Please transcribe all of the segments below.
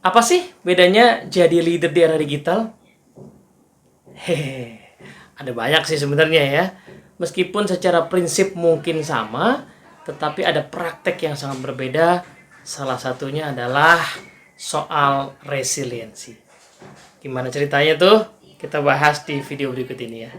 Apa sih bedanya jadi leader di era digital? Hehe, ada banyak sih sebenarnya ya. Meskipun secara prinsip mungkin sama, tetapi ada praktek yang sangat berbeda. Salah satunya adalah soal resiliensi. Gimana ceritanya tuh? Kita bahas di video berikut ini ya.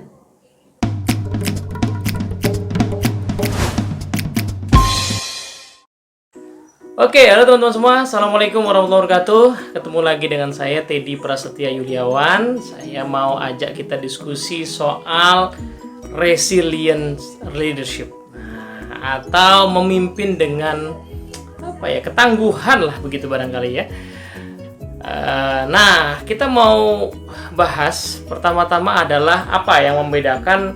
Oke, halo teman-teman semua. Assalamualaikum warahmatullahi wabarakatuh. Ketemu lagi dengan saya Teddy Prasetya Yuliawan. Saya mau ajak kita diskusi soal resilience leadership. Atau memimpin dengan ketangguhan lah begitu barangkali ya. Nah, kita mau bahas pertama-tama adalah apa yang membedakan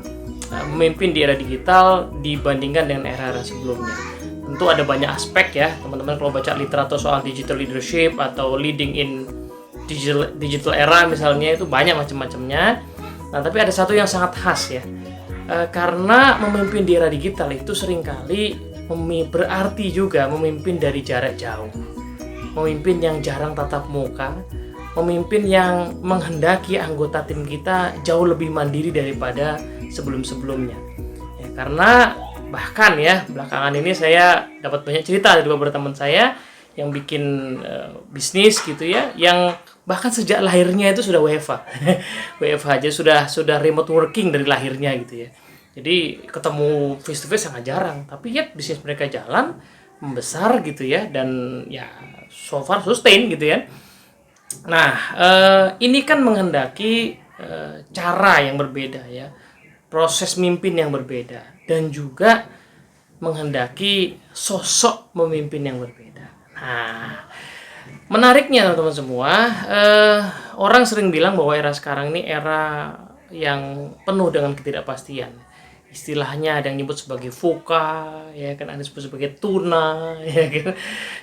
memimpin di era digital dibandingkan dengan era-era sebelumnya. Tentu ada banyak aspek ya, teman-teman kalau baca literatur soal digital leadership atau leading in digital era misalnya, itu banyak macam-macamnya. Nah, tapi ada satu yang sangat khas ya. Karena memimpin di era digital itu seringkali berarti juga memimpin dari jarak jauh. Memimpin yang jarang tatap muka, memimpin yang menghendaki anggota tim kita jauh lebih mandiri daripada sebelum-sebelumnya. Ya, karena bahkan ya belakangan ini saya dapat banyak cerita dari beberapa teman saya yang bikin bisnis gitu ya, yang bahkan sejak lahirnya itu sudah WFH. WFH aja sudah remote working dari lahirnya gitu ya. Jadi ketemu face to face sangat jarang, tapi ya bisnis mereka jalan membesar gitu ya, dan ya so far sustain gitu ya. Nah, ini kan menghendaki cara yang berbeda ya, proses mimpin yang berbeda, dan juga menghendaki sosok memimpin yang berbeda. Nah, menariknya teman-teman semua, orang sering bilang bahwa era sekarang ini era yang penuh dengan ketidakpastian. Istilahnya ada yang nyebut sebagai VUCA, ya kan, ada yang disebut sebagai tuna, ya kan.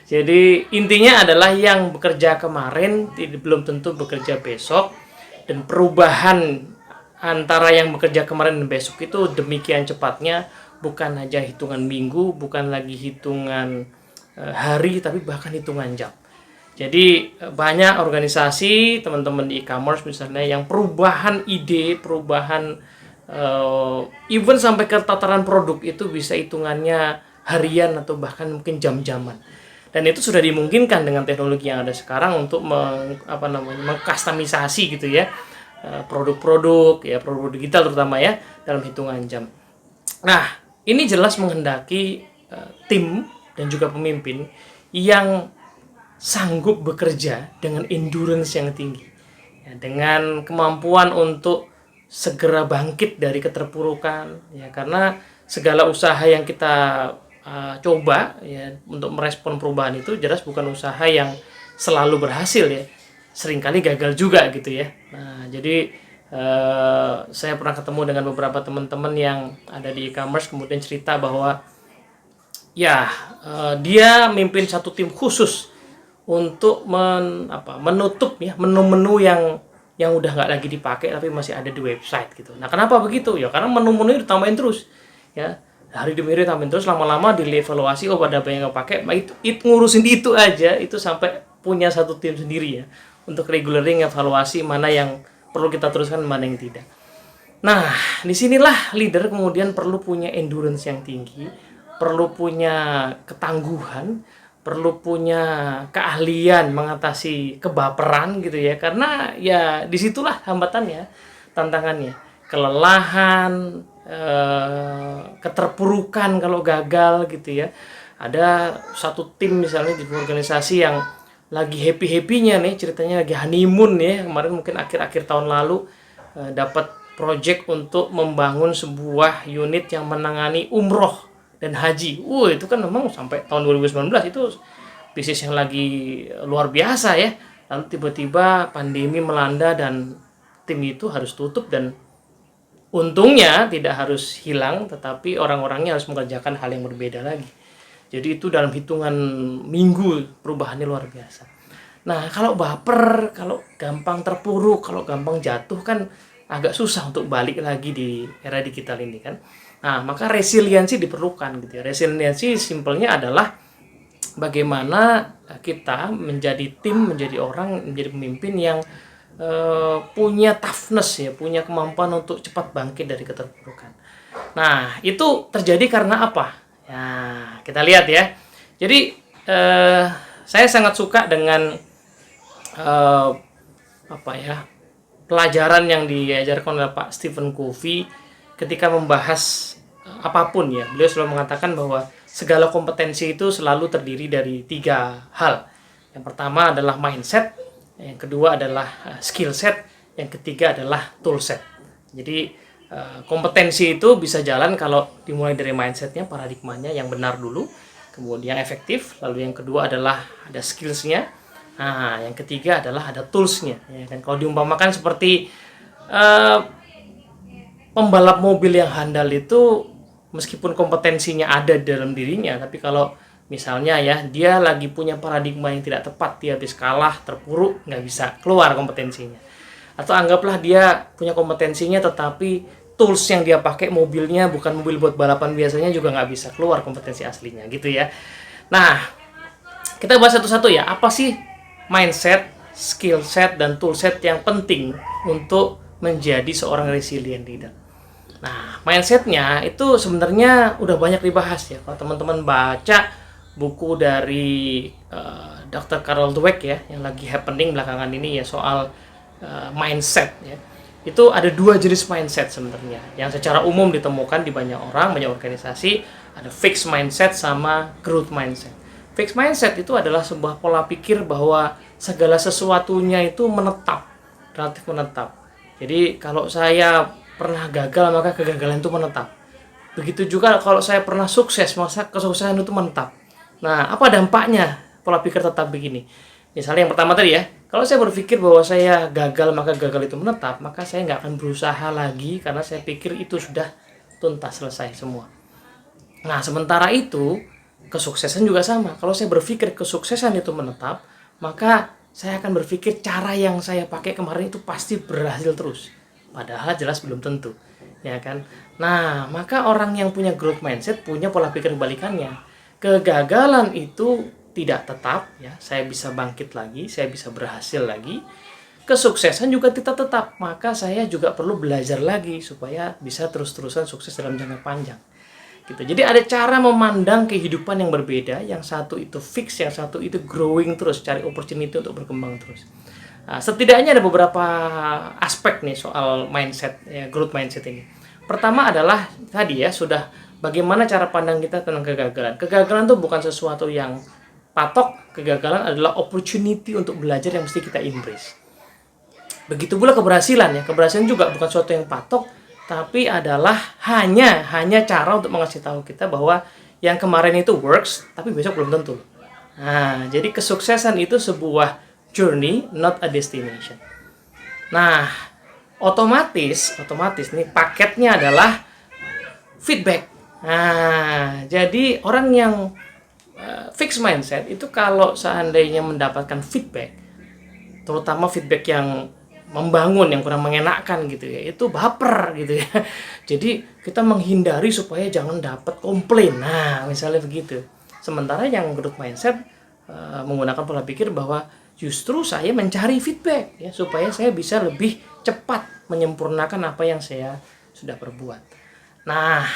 Jadi intinya adalah yang bekerja kemarin belum tentu bekerja besok, dan perubahan antara yang bekerja kemarin dan besok itu demikian cepatnya, bukan aja hitungan minggu, bukan lagi hitungan hari, tapi bahkan hitungan jam. Jadi banyak organisasi, teman-teman di e-commerce misalnya, yang perubahan ide, perubahan even sampai ke tataran produk itu bisa hitungannya harian atau bahkan mungkin jam-jaman. Dan itu sudah dimungkinkan dengan teknologi yang ada sekarang untuk mengkustomisasi gitu ya, produk-produk ya, produk digital terutama ya, dalam hitungan jam. Nah, ini jelas menghendaki tim dan juga pemimpin yang sanggup bekerja dengan endurance yang tinggi ya, dengan kemampuan untuk segera bangkit dari keterpurukan ya, karena segala usaha yang kita coba ya untuk merespon perubahan itu jelas bukan usaha yang selalu berhasil ya, seringkali gagal juga gitu ya. Nah, jadi saya pernah ketemu dengan beberapa teman-teman yang ada di e-commerce, kemudian cerita bahwa ya dia mimpin satu tim khusus untuk menutup ya menu-menu yang udah nggak lagi dipakai tapi masih ada di website gitu. Nah, kenapa begitu? Ya karena menu-menu itu ditambahin terus ya, hari demi hari tambahin terus, lama-lama dievaluasi, oh pada apa yang nggak pakai, itu ngurusin itu aja itu sampai punya satu tim sendiri ya untuk regulering, evaluasi mana yang perlu kita teruskan, mana yang tidak. Nah, disinilah leader kemudian perlu punya endurance yang tinggi, perlu punya ketangguhan, perlu punya keahlian mengatasi kebaperan gitu ya, karena ya disitulah hambatannya, tantangannya, kelelahan, keterpurukan kalau gagal gitu ya. Ada satu tim misalnya di organisasi yang lagi happy-happynya nih, ceritanya lagi honeymoon ya, kemarin mungkin akhir-akhir tahun lalu dapat project untuk membangun sebuah unit yang menangani umroh dan haji. Itu kan memang sampai tahun 2019 itu bisnis yang lagi luar biasa ya. Lalu tiba-tiba pandemi melanda dan tim itu harus tutup, dan untungnya tidak harus hilang, tetapi orang-orangnya harus mengerjakan hal yang berbeda lagi. Jadi itu dalam hitungan minggu perubahannya luar biasa. Nah, kalau baper, kalau gampang terpuruk, kalau gampang jatuh kan agak susah untuk balik lagi di era digital ini kan. Nah, maka resiliensi diperlukan gitu ya. Resiliensi simpelnya adalah bagaimana kita menjadi tim, menjadi orang, menjadi pemimpin yang punya toughness ya, punya kemampuan untuk cepat bangkit dari keterpurukan. Nah, itu terjadi karena apa? Ya, kita lihat ya. Jadi saya sangat suka dengan pelajaran yang diajarkan oleh Pak Stephen Covey ketika membahas apapun ya. Beliau selalu mengatakan bahwa segala kompetensi itu selalu terdiri dari 3 hal. Yang pertama adalah mindset, yang kedua adalah skill set, yang ketiga adalah tool set. Jadi kompetensi itu bisa jalan kalau dimulai dari mindsetnya, paradigmanya yang benar dulu, kemudian efektif, lalu yang kedua adalah ada skillsnya, nah yang ketiga adalah ada toolsnya. Ya, dan kalau diumpamakan seperti pembalap mobil yang handal itu, meskipun kompetensinya ada dalam dirinya, tapi kalau misalnya ya dia lagi punya paradigma yang tidak tepat, dia habis kalah, terpuruk, nggak bisa keluar kompetensinya. Atau anggaplah dia punya kompetensinya tetapi tools yang dia pakai mobilnya bukan mobil buat balapan biasanya, juga nggak bisa keluar kompetensi aslinya gitu ya. Nah, kita bahas satu-satu ya. Apa sih mindset, skill set, dan tool set yang penting untuk menjadi seorang resilient leader? Nah, mindsetnya itu sebenarnya udah banyak dibahas ya. Kalau teman-teman baca buku dari Dr. Carol Dweck ya, yang lagi happening belakangan ini ya, soal mindset ya. Itu ada 2 jenis mindset sebenarnya yang secara umum ditemukan di banyak orang, banyak organisasi. Ada fixed mindset sama growth mindset. Fixed mindset itu adalah sebuah pola pikir bahwa segala sesuatunya itu menetap, relatif menetap. Jadi kalau saya pernah gagal, maka kegagalan itu menetap. Begitu juga kalau saya pernah sukses, maka kesuksesan itu menetap. Nah, apa dampaknya pola pikir tetap begini? Misalnya yang pertama tadi ya, kalau saya berpikir bahwa saya gagal, maka gagal itu menetap, maka saya nggak akan berusaha lagi karena saya pikir itu sudah tuntas, selesai semua. Nah, sementara itu, kesuksesan juga sama. Kalau saya berpikir kesuksesan itu menetap, maka saya akan berpikir cara yang saya pakai kemarin itu pasti berhasil terus. Padahal jelas belum tentu, ya kan? Nah, maka orang yang punya growth mindset punya pola pikir kebalikannya. Kegagalan itu tidak tetap ya, saya bisa bangkit lagi, saya bisa berhasil lagi. Kesuksesan juga tidak tetap, maka saya juga perlu belajar lagi supaya bisa terus-terusan sukses dalam jangka panjang. Gitu. Jadi ada cara memandang kehidupan yang berbeda, yang satu itu fix, yang satu itu growing terus, cari opportunity untuk berkembang terus. Nah, setidaknya ada beberapa aspek nih soal mindset, ya, growth mindset ini. Pertama adalah tadi ya, sudah bagaimana cara pandang kita tentang kegagalan. Kegagalan itu bukan sesuatu yang patok, kegagalan adalah opportunity untuk belajar yang mesti kita embrace. Begitu pula keberhasilan ya, keberhasilan juga bukan sesuatu yang patok, tapi adalah hanya cara untuk mengasih tahu kita bahwa yang kemarin itu works, tapi besok belum tentu. Nah, jadi kesuksesan itu sebuah journey, not a destination. Nah, otomatis nih paketnya adalah feedback. Nah, jadi orang yang fixed mindset itu kalau seandainya mendapatkan feedback, terutama feedback yang membangun, yang kurang mengenakan gitu ya, itu baper gitu ya. Jadi kita menghindari supaya jangan dapat komplain. Nah, misalnya begitu. Sementara yang growth mindset menggunakan pola pikir bahwa justru saya mencari feedback ya, supaya saya bisa lebih cepat menyempurnakan apa yang saya sudah perbuat. Nah,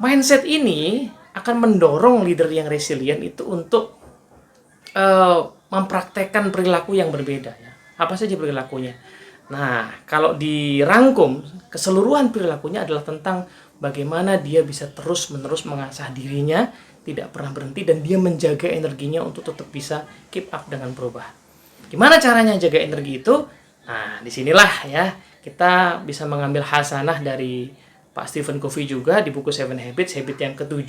mindset ini akan mendorong leader yang resilient itu untuk mempraktekkan perilaku yang berbeda ya. Apa saja perilakunya? Nah, kalau dirangkum, keseluruhan perilakunya adalah tentang bagaimana dia bisa terus-menerus mengasah dirinya, tidak pernah berhenti, dan dia menjaga energinya untuk tetap bisa keep up dengan perubahan. Gimana caranya jaga energi itu? Nah, disinilah ya kita bisa mengambil hasanah dari Pak Stephen Covey juga di buku Seven Habits, habit yang ke-7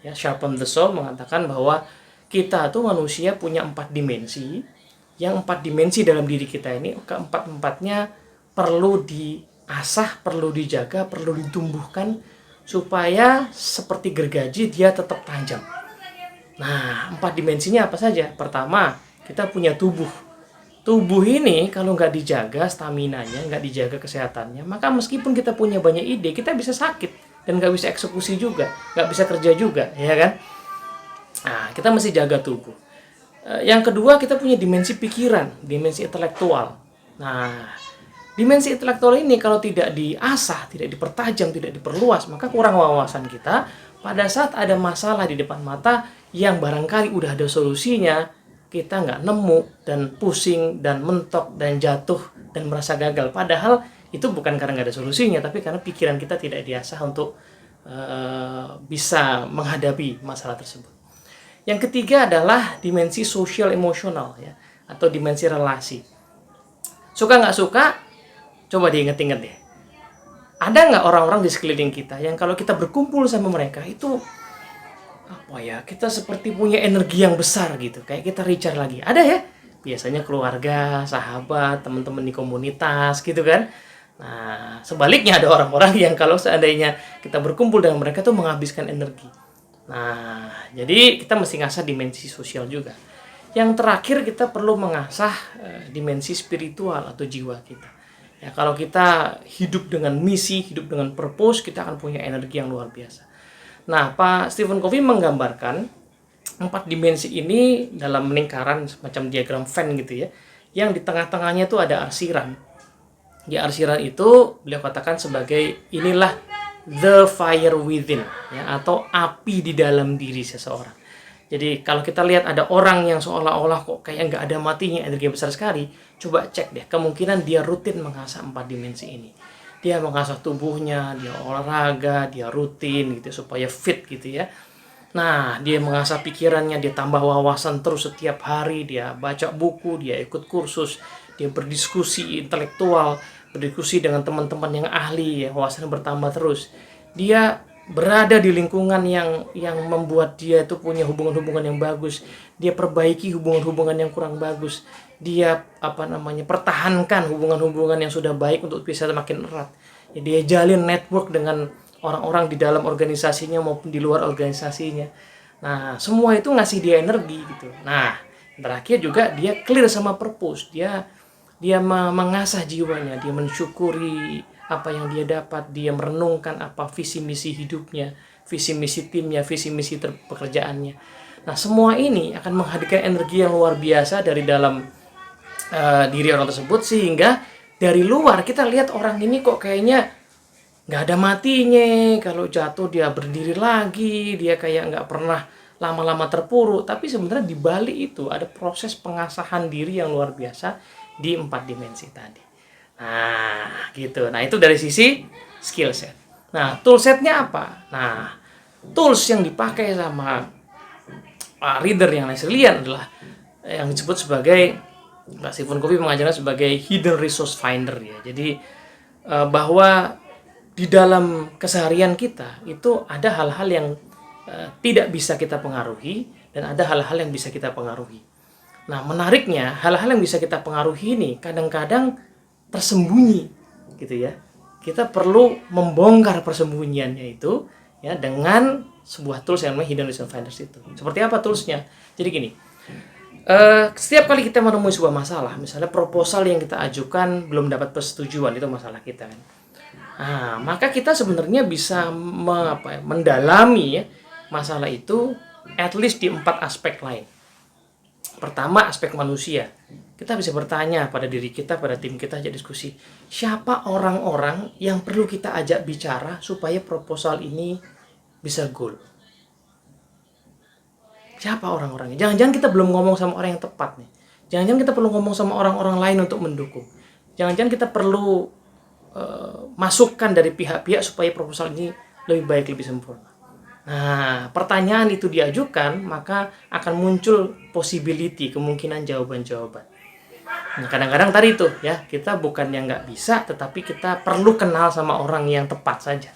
ya, Sharpen the Soul, mengatakan bahwa kita tuh manusia punya 4 dimensi. Yang 4 dimensi dalam diri kita ini, keempat-empatnya perlu diasah, perlu dijaga, perlu ditumbuhkan supaya seperti gergaji dia tetap tajam. Nah, 4 dimensinya apa saja? Pertama, kita punya tubuh. Tubuh ini kalau nggak dijaga staminanya, nggak dijaga kesehatannya, maka meskipun kita punya banyak ide, kita bisa sakit dan nggak bisa eksekusi juga, nggak bisa kerja juga, ya kan? Nah, Kita mesti jaga tubuh. Yang kedua, kita punya dimensi pikiran, dimensi intelektual. Nah, dimensi intelektual ini kalau tidak diasah, tidak dipertajam, tidak diperluas, maka kurang wawasan kita pada saat ada masalah di depan mata yang barangkali udah ada solusinya, kita nggak nemu dan pusing dan mentok dan jatuh dan merasa gagal. Padahal itu bukan karena nggak ada solusinya, tapi karena pikiran kita tidak diasah untuk bisa menghadapi masalah tersebut. Yang ketiga adalah dimensi sosial emosional ya, atau dimensi relasi. Suka nggak suka, coba diinget-inget deh. Ada nggak orang-orang di sekeliling kita yang kalau kita berkumpul sama mereka itu apa ya, kita seperti punya energi yang besar gitu, kayak kita recharge lagi. Ada ya? Biasanya keluarga, sahabat, teman-teman di komunitas gitu kan. Nah, sebaliknya ada orang-orang yang kalau seandainya kita berkumpul dengan mereka tuh menghabiskan energi. Nah, jadi kita mesti ngasah dimensi sosial juga. Yang terakhir, kita perlu mengasah dimensi spiritual atau jiwa kita. Ya, kalau kita hidup dengan misi, hidup dengan purpose, kita akan punya energi yang luar biasa. Nah, Pak Stephen Covey menggambarkan 4 dimensi ini dalam lingkaran semacam diagram Venn gitu ya. Yang di tengah-tengahnya itu ada arsiran. Di arsiran itu beliau katakan sebagai inilah the fire within ya, atau api di dalam diri seseorang. Jadi kalau kita lihat ada orang yang seolah-olah kok kayak nggak ada matinya, energi besar sekali, coba cek deh, kemungkinan dia rutin mengasah 4 dimensi ini. Dia mengasah tubuhnya, dia olahraga, dia rutin gitu supaya fit gitu ya. Nah, dia mengasah pikirannya, dia tambah wawasan terus setiap hari, dia baca buku, dia ikut kursus, dia berdiskusi intelektual, berdiskusi dengan teman-teman yang ahli, ya, wawasannya bertambah terus. Dia berada di lingkungan yang membuat dia itu punya hubungan-hubungan yang bagus. Dia perbaiki hubungan-hubungan yang kurang bagus. Dia pertahankan hubungan-hubungan yang sudah baik untuk bisa makin erat. Ya, dia jalin network dengan orang-orang di dalam organisasinya maupun di luar organisasinya. Nah, semua itu ngasih dia energi gitu. Nah, terakhir juga dia clear sama purpose. Dia mengasah jiwanya, dia mensyukuri apa yang dia dapat, dia merenungkan apa visi misi hidupnya, visi misi timnya, visi misi pekerjaannya. Nah, semua ini akan menghadirkan energi yang luar biasa dari dalam diri orang tersebut, sehingga dari luar kita lihat orang ini kok kayaknya nggak ada matinya, kalau jatuh dia berdiri lagi, dia kayak nggak pernah lama-lama terpuruk. Tapi sebenarnya di balik itu ada proses pengasahan diri yang luar biasa di 4 dimensi tadi. Nah, gitu. Nah, itu dari sisi skill set. Nah, tool setnya apa? Nah, tools yang dipakai sama reader yang resilient adalah yang disebut sebagai, Pak Stephen Covey mengajarkan sebagai hidden resource finder ya. Jadi bahwa di dalam keseharian kita itu ada hal-hal yang tidak bisa kita pengaruhi dan ada hal-hal yang bisa kita pengaruhi. Nah, menariknya hal-hal yang bisa kita pengaruhi ini kadang-kadang tersembunyi gitu ya. Kita perlu membongkar persembunyiannya itu ya dengan sebuah tools yang namanya hidden resource finders itu. Seperti apa toolsnya? Jadi gini, setiap kali kita menemui sebuah masalah, misalnya proposal yang kita ajukan belum dapat persetujuan, itu masalah kita kan. Nah, maka kita sebenarnya bisa mendalami ya, masalah itu at least di 4 aspek lain. Pertama, aspek manusia. Kita bisa bertanya pada diri kita, pada tim kita, ajak diskusi. Siapa orang-orang yang perlu kita ajak bicara supaya proposal ini bisa goal? Siapa orang-orangnya? Jangan-jangan kita belum ngomong sama orang yang tepat nih. Jangan-jangan kita perlu ngomong sama orang-orang lain untuk mendukung. Jangan-jangan kita perlu masukkan dari pihak-pihak supaya proposal ini lebih baik, lebih sempurna. Nah, pertanyaan itu diajukan, maka akan muncul possibility, kemungkinan jawaban-jawaban. Nah, kadang-kadang tadi itu ya, kita bukan yang nggak bisa, tetapi kita perlu kenal sama orang yang tepat saja.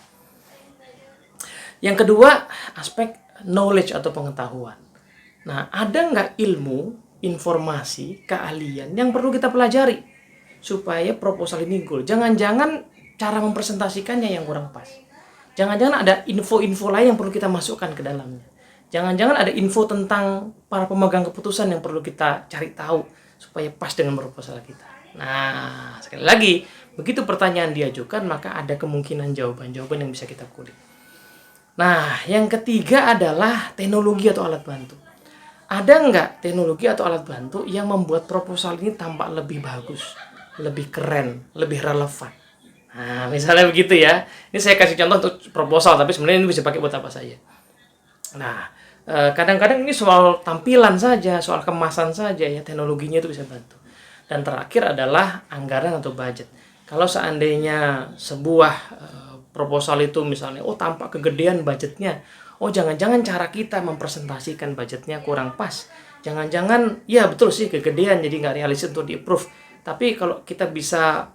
Yang kedua, aspek knowledge atau pengetahuan. Nah, ada nggak ilmu, informasi, keahlian yang perlu kita pelajari supaya proposal ini goal? Jangan-jangan cara mempresentasikannya yang kurang pas. Jangan-jangan ada info-info lain yang perlu kita masukkan ke dalamnya. Jangan-jangan ada info tentang para pemegang keputusan yang perlu kita cari tahu supaya pas dengan proposal kita. Nah, sekali lagi, begitu pertanyaan diajukan, maka ada kemungkinan jawaban-jawaban yang bisa kita kulik. Nah, yang ketiga adalah teknologi atau alat bantu. ada nggak teknologi atau alat bantu yang membuat proposal ini tampak lebih bagus, lebih keren, lebih relevan? Nah, misalnya begitu ya. Ini saya kasih contoh untuk proposal, tapi sebenarnya ini bisa pakai buat apa saja. Nah, kadang-kadang ini soal tampilan saja, soal kemasan saja ya, teknologinya itu bisa bantu. Dan terakhir adalah anggaran atau budget. Kalau seandainya sebuah proposal itu misalnya, oh tampak kegedean budgetnya, oh jangan-jangan cara kita mempresentasikan budgetnya kurang pas, jangan-jangan ya betul sih kegedean jadi nggak realistis untuk di-approve. Tapi kalau kita bisa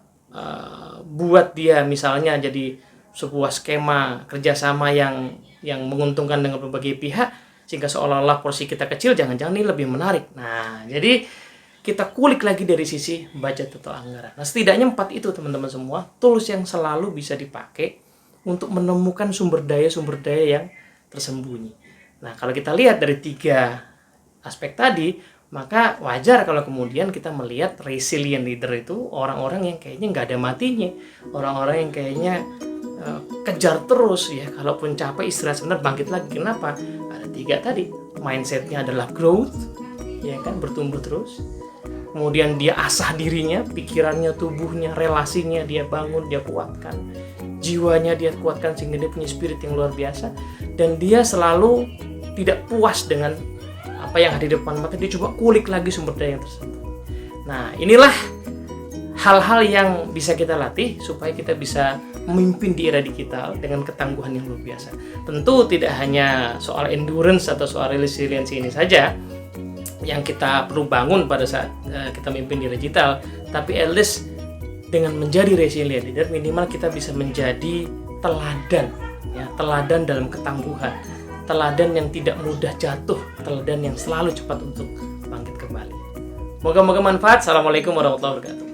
buat dia misalnya jadi sebuah skema kerjasama yang menguntungkan dengan berbagai pihak, sehingga seolah-olah porsi kita kecil, jangan-jangan ini lebih menarik. Nah, jadi kita kulik lagi dari sisi budget atau anggaran. Nah, setidaknya 4 itu teman-teman semua, tools yang selalu bisa dipakai untuk menemukan sumber daya yang tersembunyi. Nah, kalau kita lihat dari 3 aspek tadi, maka wajar kalau kemudian kita melihat resilient leader itu orang-orang yang kayaknya nggak ada matinya, orang-orang yang kayaknya kejar terus ya, kalaupun capek istirahat sebentar bangkit lagi. Kenapa? Ada 3 tadi. Mindsetnya adalah growth, ya kan, bertumbuh terus. Kemudian dia asah dirinya, pikirannya, tubuhnya, relasinya dia bangun, dia kuatkan, jiwanya dia kuatkan sehingga dia punya spirit yang luar biasa. Dan dia selalu tidak puas dengan apa yang ada di depan, maka dia coba kulik lagi sumber daya yang tersebut. Nah, inilah hal-hal yang bisa kita latih supaya kita bisa memimpin di era digital dengan ketangguhan yang luar biasa. Tentu tidak hanya soal endurance atau soal resiliensi ini saja yang kita perlu bangun pada saat kita memimpin di era digital, tapi at least dengan menjadi resilient leader, minimal kita bisa menjadi teladan, ya, teladan dalam ketangguhan, teladan yang tidak mudah jatuh, teladan yang selalu cepat untuk bangkit kembali. Moga-moga manfaat. Assalamualaikum warahmatullahi wabarakatuh.